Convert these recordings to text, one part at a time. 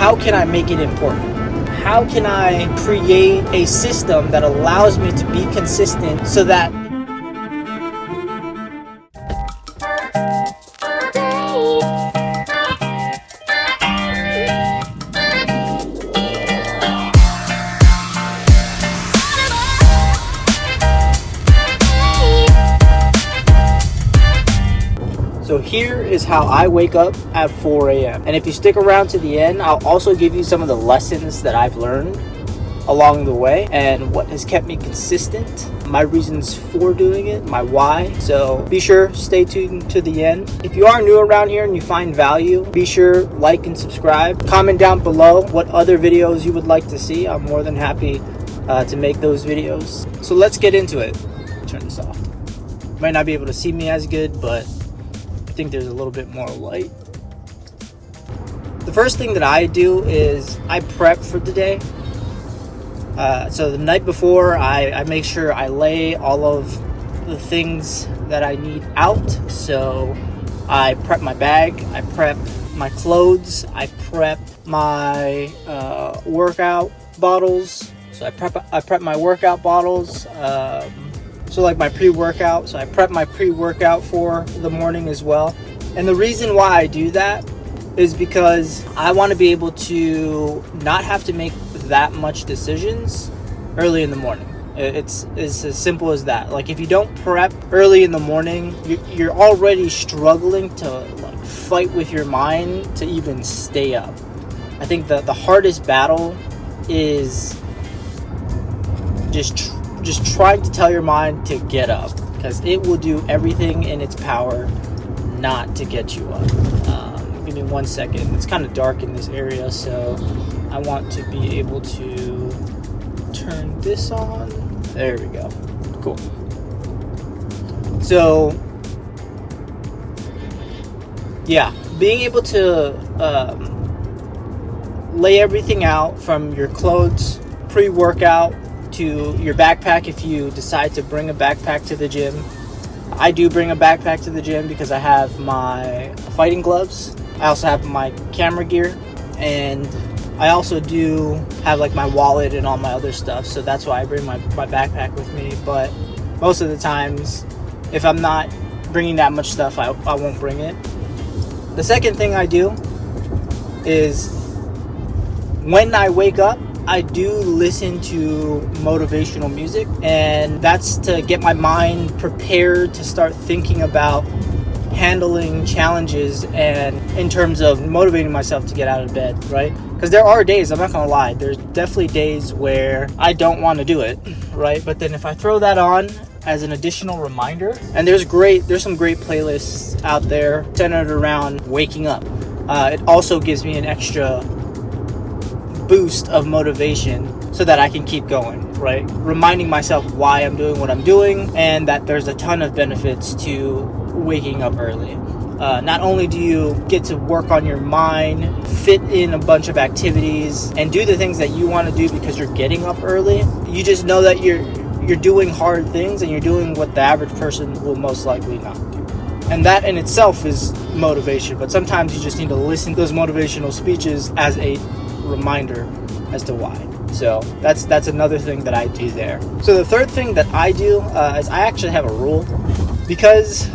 how can I make it important? How can I create a system that allows me to be consistent so that So here is how I wake up at 4 a.m. And if you stick around to the end, I'll also give you some of the lessons that I've learned along the way and what has kept me consistent, my reasons for doing it, my why. So be sure, stay tuned to the end. If you are new around here and you find value, be sure, like and subscribe. Comment down below what other videos you would like to see. I'm more than happy to make those videos. So let's get into it. Turn this off. Might not be able to see me as good, but I think there's a little bit more light. The first thing that I do is I prep for the day. So the night before, I make sure I lay all of the things that I need out. So I prep my bag, I prep my clothes, I prep my workout bottles. So I prep my workout bottles. So like my pre-workout, so I prep my pre-workout for the morning as well. And the reason why I do that is because I want to be able to not have to make that much decisions early in the morning. It's as simple as that. Like if you don't prep early in the morning, you're already struggling to like fight with your mind to even stay up. I think the hardest battle is just trying to tell your mind to get up, because it will do everything in its power not to get you up. Give me 1 second. It's kind of dark in this area, so I want to be able to turn this on. There we go. Cool. So yeah, being able to lay everything out from your clothes, pre-workout, to your backpack if you decide to bring a backpack to the gym. I do bring a backpack to the gym because I have my fighting gloves. I also have my camera gear, and I also do have like my wallet and all my other stuff. So that's why I bring my backpack with me. But most of the times, if I'm not bringing that much stuff, I won't bring it. The second thing I do is when I wake up, I do listen to motivational music, and that's to get my mind prepared to start thinking about handling challenges and in terms of motivating myself to get out of bed, right? Because there are days, I'm not gonna lie, there's definitely days where I don't want to do it, right? But then if I throw that on as an additional reminder, and there's some great playlists out there centered around waking up. It also gives me an extra boost of motivation so that I can keep going, right? Reminding myself why I'm doing what I'm doing, and that there's a ton of benefits to waking up early. Not only do you get to work on your mind, fit in a bunch of activities, and do the things that you want to do because you're getting up early, you just know that you're doing hard things and you're doing what the average person will most likely not do. And that in itself is motivation, but sometimes you just need to listen to those motivational speeches as a reminder as to why. So that's another thing that I do there. So the third thing that I do is I actually have a rule, because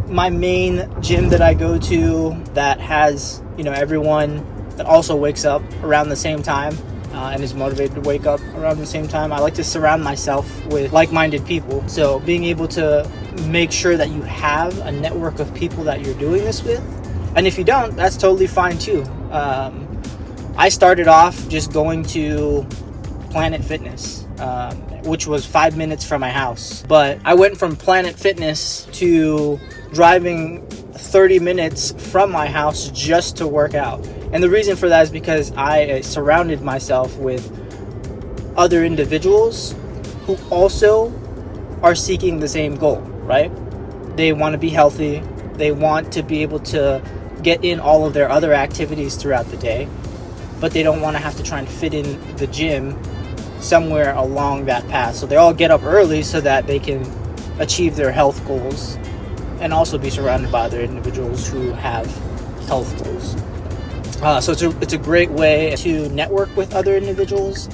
my main gym that I go to that has everyone that also wakes up around the same time and is motivated to wake up around the same time. I like to surround myself with like-minded people. So being able to make sure that you have a network of people that you're doing this with, and if you don't, that's totally fine too. I started off just going to Planet Fitness, which was 5 minutes from my house. But I went from Planet Fitness to driving 30 minutes from my house just to work out. And the reason for that is because I surrounded myself with other individuals who also are seeking the same goal, right? They want to be healthy. They want to be able to get in all of their other activities throughout the day, but they don't want to have to try and fit in the gym somewhere along that path. So they all get up early so that they can achieve their health goals and also be surrounded by other individuals who have health goals. So it's a great way to network with other individuals.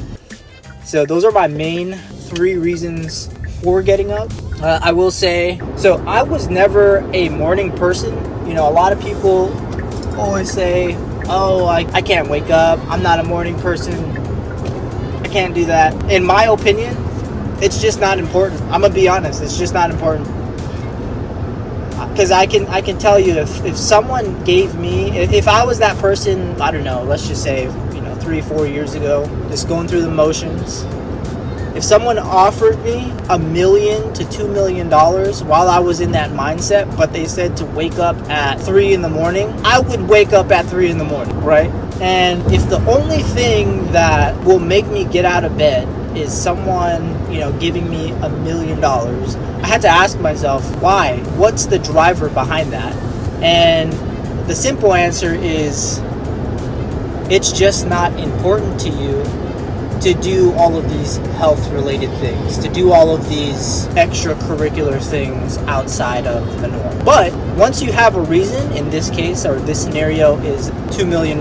So those are my main 3 reasons for getting up. I will say, so I was never a morning person. You know, a lot of people always say, oh, I can't wake up. I'm not a morning person. I can't do that. In my opinion, it's just not important. I'm going to be honest. It's just not important. Because I can tell you, if someone gave me, if I was that person, I don't know, let's just say, 3-4 years ago, just going through the motions, if someone offered me $1 million to $2 million while I was in that mindset, but they said to wake up at 3 in the morning, I would wake up at 3 in the morning, right? And if the only thing that will make me get out of bed is someone, giving me $1 million, I had to ask myself, why? What's the driver behind that? And the simple answer is, it's just not important to you to do all of these health-related things, to do all of these extracurricular things outside of the norm. But once you have a reason, in this case, or this scenario is $2 million,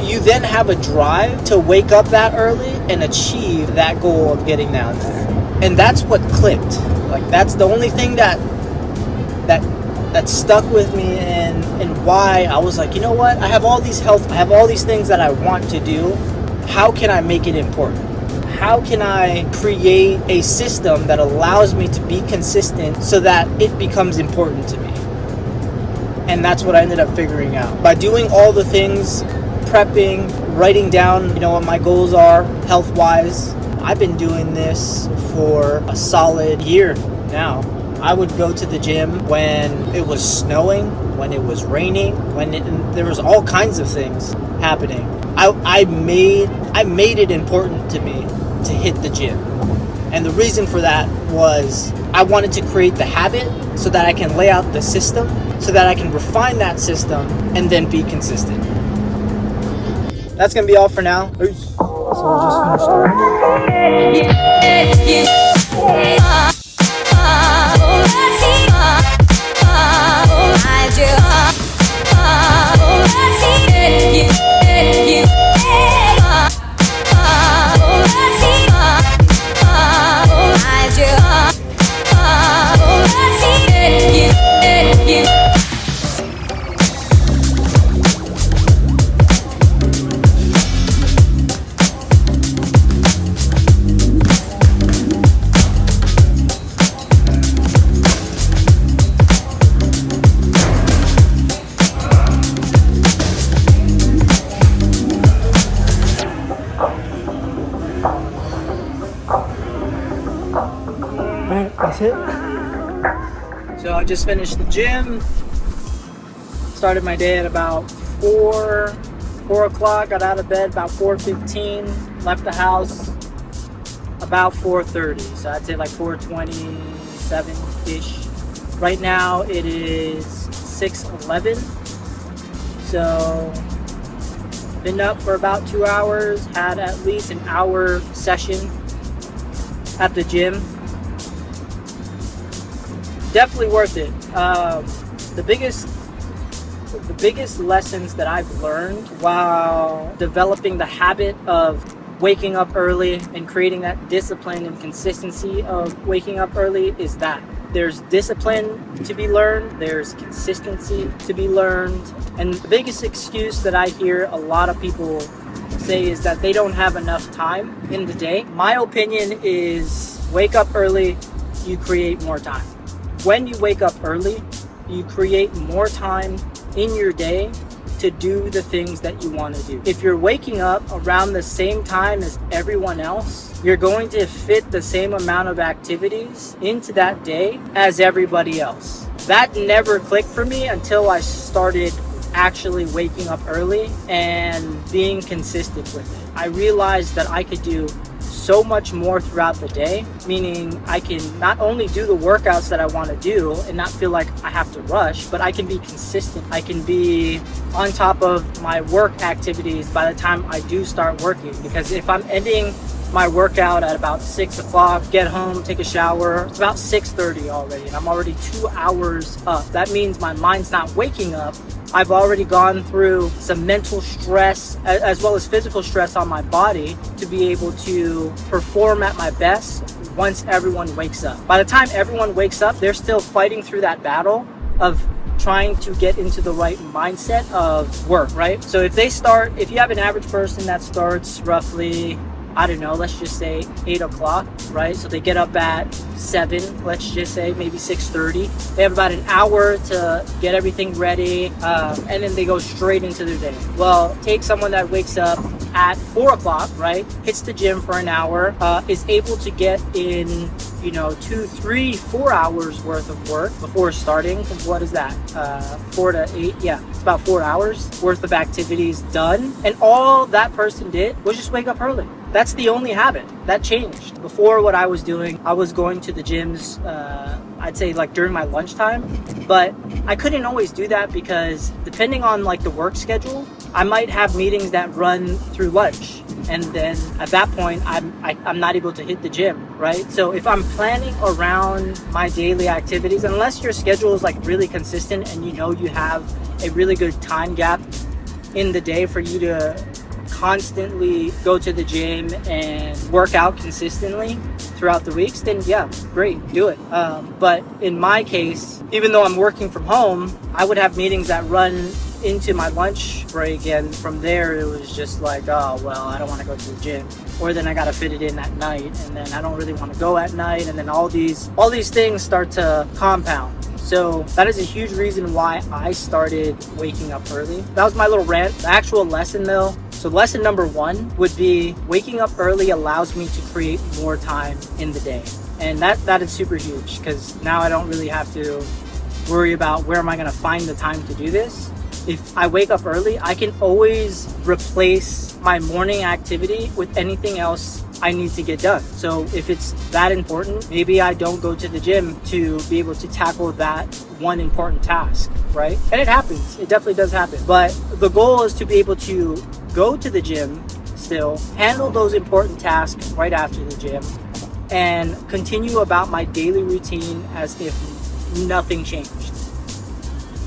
you then have a drive to wake up that early and achieve that goal of getting down there. And that's what clicked. Like, that's the only thing that stuck with me, and why I was like, you know what? I have all these things that I want to do. How can I make it important? How can I create a system that allows me to be consistent so that it becomes important to me? And that's what I ended up figuring out. By doing all the things, prepping, writing down, what my goals are health-wise. I've been doing this for a solid year now. I would go to the gym when it was snowing, when it was raining, there was all kinds of things happening. I made it important to me to hit the gym. And the reason for that was I wanted to create the habit so that I can lay out the system, so that I can refine that system and then be consistent. That's going to be all for now. Peace. So we'll just finish That's it. So I just finished the gym. Started my day at about 4 o'clock. Got out of bed about 4:15. Left the house about 4:30. So I'd say like 4:27-ish. Right now it is 6:11. So been up for about 2 hours. Had at least an hour session at the gym. Definitely worth it. The biggest lessons that I've learned while developing the habit of waking up early and creating that discipline and consistency of waking up early is that there's discipline to be learned, there's consistency to be learned, and the biggest excuse that I hear a lot of people say is that they don't have enough time in the day. My opinion is wake up early, you create more time. When you wake up early, you create more time in your day to do the things that you want to do. If you're waking up around the same time as everyone else, you're going to fit the same amount of activities into that day as everybody else. That never clicked for me until I started actually waking up early and being consistent with it. I realized that I could do so much more throughout the day, meaning I can not only do the workouts that I want to do and not feel like I have to rush, but I can be consistent. I can be on top of my work activities by the time I do start working, because if I'm ending my workout at about 6 o'clock, get home, take a shower. It's about 6:30 already, and I'm already 2 hours up. That means my mind's not waking up. I've already gone through some mental stress as well as physical stress on my body to be able to perform at my best once everyone wakes up. By the time everyone wakes up, they're still fighting through that battle of trying to get into the right mindset of work, right? So if you have an average person that starts roughly, I don't know, let's just say 8 o'clock, right? So they get up at 7, let's just say, maybe 6:30. They have about an hour to get everything ready, and then they go straight into their day. Well, take someone that wakes up at 4 o'clock, right? Hits the gym for an hour, is able to get in, 2, 3, 4 hours worth of work before starting. What is that? 4 to 8? Yeah, it's about 4 hours worth of activities done. And all that person did was just wake up early. That's the only habit that changed. Before, what I was doing, I was going to the gyms, I'd say like during my lunchtime, but I couldn't always do that because depending on like the work schedule, I might have meetings that run through lunch. And then at that point, I'm not able to hit the gym, right? So if I'm planning around my daily activities, unless your schedule is like really consistent and you have a really good time gap in the day for you to constantly go to the gym and work out consistently throughout the weeks, then yeah, great, do it. But in my case, even though I'm working from home, I would have meetings that run into my lunch break, and from there it was just like, oh well, I don't want to go to the gym, or then I got to fit it in at night, and then I don't really want to go at night, and then all these things start to compound. So that is a huge reason why I started waking up early. That was my little rant. The actual lesson though, so lesson number 1 would be waking up early allows me to create more time in the day. And that is super huge, because now I don't really have to worry about where am I going to find the time to do this. If I wake up early, I can always replace my morning activity with anything else I need to get done. So if it's that important, maybe I don't go to the gym to be able to tackle that one important task, right? And it happens. It definitely does happen. But the goal is to be able to go to the gym still, handle those important tasks right after the gym, and continue about my daily routine as if nothing changed,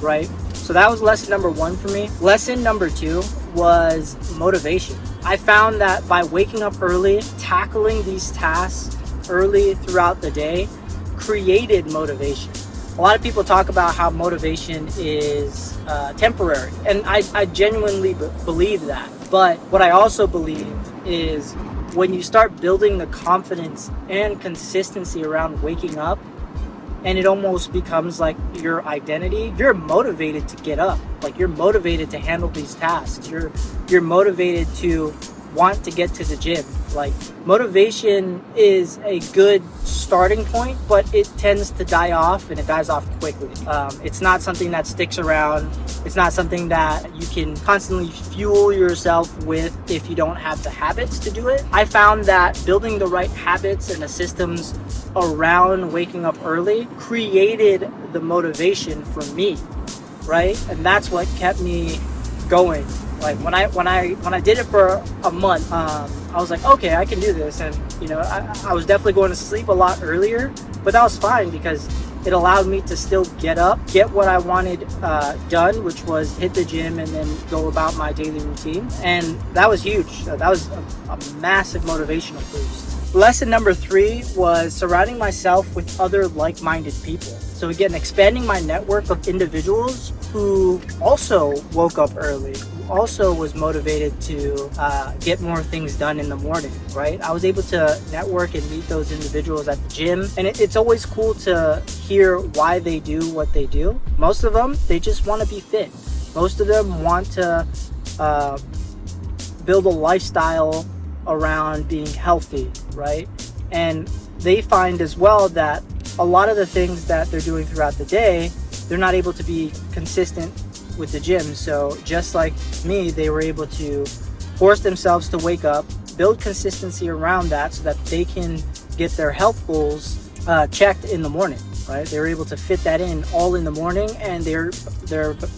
right? So that was lesson number 1 for me. Lesson number 2 was motivation. I found that by waking up early, tackling these tasks early throughout the day created motivation. A lot of people talk about how motivation is temporary, and I genuinely believe that. But what I also believe is when you start building the confidence and consistency around waking up, and it almost becomes like your identity, you're motivated to get up. Like, you're motivated to handle these tasks. You're motivated to want to get to the gym. Like, motivation is a good starting point, but it tends to die off, and it dies off quickly. It's not something that sticks around. It's not something that you can constantly fuel yourself with if you don't have the habits to do it. I found that building the right habits and the systems around waking up early created the motivation for me, right? And that's what kept me going. Like, when I did it for a month, I was like, okay, I can do this. And I was definitely going to sleep a lot earlier, but that was fine because it allowed me to still get up, get what I wanted done, which was hit the gym and then go about my daily routine. And that was huge. That was a massive motivational boost. Lesson number 3 was surrounding myself with other like-minded people. So again, expanding my network of individuals who also woke up early, who also was motivated to get more things done in the morning, right? I was able to network and meet those individuals at the gym. And it's always cool to hear why they do what they do. Most of them, they just want to be fit. Most of them want to build a lifestyle around being healthy, right? And they find as well that a lot of the things that they're doing throughout the day, they're not able to be consistent with the gym. So just like me, they were able to force themselves to wake up, build consistency around that so that they can get their health goals checked in the morning, right? They were able to fit that in all in the morning, and they're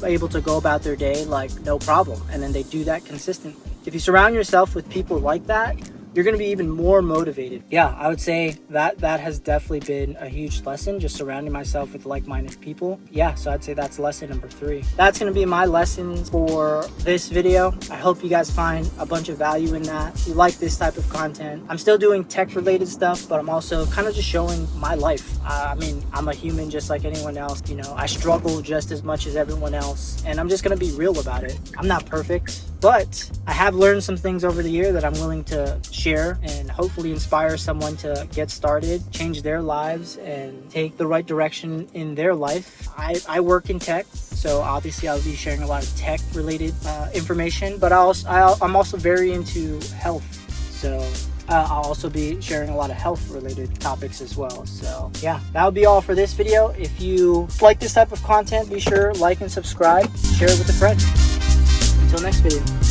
able to go about their day like no problem. And then they do that consistently. If you surround yourself with people like that, you're going to be even more motivated. Yeah, I would say that has definitely been a huge lesson, just surrounding myself with like-minded people. Yeah, so I'd say that's lesson number 3. That's going to be my lessons for this video. I hope you guys find a bunch of value in that. If you like this type of content, I'm still doing tech-related stuff, but I'm also kind of just showing my life. I mean, I'm a human just like anyone else. You know, I struggle just as much as everyone else, and I'm just going to be real about it. I'm not perfect, but I have learned some things over the year that I'm willing to share and hopefully inspire someone to get started, change their lives, and take the right direction in their life. I work in tech, so obviously I'll be sharing a lot of tech related information, but I'm also very into health, so I'll also be sharing a lot of health related topics as well. So yeah, that'll be all for this video. If you like this type of content, be sure like and subscribe, share it with a friend. Until next video.